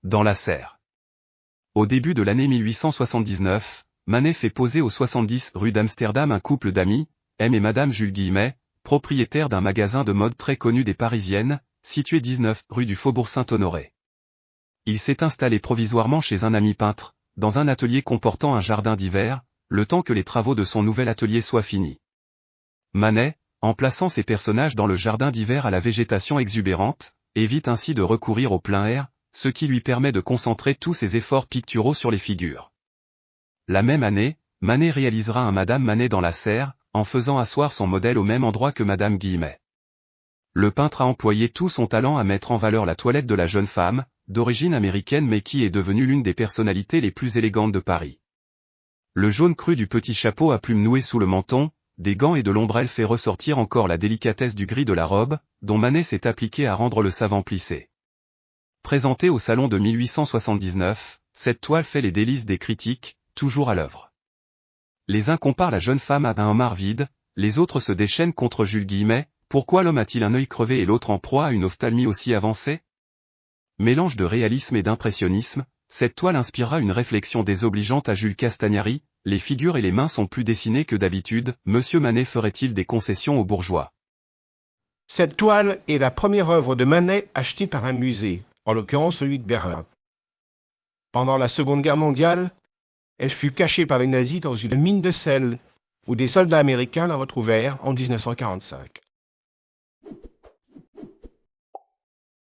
dans la serre. Au début de l'année 1879, Manet fait poser au 70 rue d'Amsterdam un couple d'amis, M et Madame Jules Guillemet, propriétaires d'un magasin de mode très connu des Parisiennes, situé 19 rue du Faubourg Saint-Honoré. Il s'est installé provisoirement chez un ami peintre, dans un atelier comportant un jardin d'hiver, le temps que les travaux de son nouvel atelier soient finis. Manet, en plaçant ses personnages dans le jardin d'hiver à la végétation exubérante, évite ainsi de recourir au plein air, ce qui lui permet de concentrer tous ses efforts picturaux sur les figures. La même année, Manet réalisera un Madame Manet dans la serre, en faisant asseoir son modèle au même endroit que Madame Guillemet. Le peintre a employé tout son talent à mettre en valeur la toilette de la jeune femme, d'origine américaine mais qui est devenue l'une des personnalités les plus élégantes de Paris. Le jaune cru du petit chapeau à plumes nouées sous le menton, des gants et de l'ombrelle fait ressortir encore la délicatesse du gris de la robe, dont Manet s'est appliqué à rendre le savant plissé. Présentée au salon de 1879, cette toile fait les délices des critiques, toujours à l'œuvre. Les uns comparent la jeune femme à un homard vide, les autres se déchaînent contre Jules Guillemet. Pourquoi l'homme a-t-il un œil crevé et l'autre en proie à une ophtalmie aussi avancée? Mélange de réalisme et d'impressionnisme, cette toile inspirera une réflexion désobligeante à Jules Castagnari, les figures et les mains sont plus dessinées que d'habitude, Monsieur Manet ferait-il des concessions aux bourgeois? Cette toile est la première œuvre de Manet achetée par un musée, en l'occurrence celui de Berlin. Pendant la Seconde Guerre mondiale, elle fut cachée par les nazis dans une mine de sel, où des soldats américains la retrouvèrent en 1945.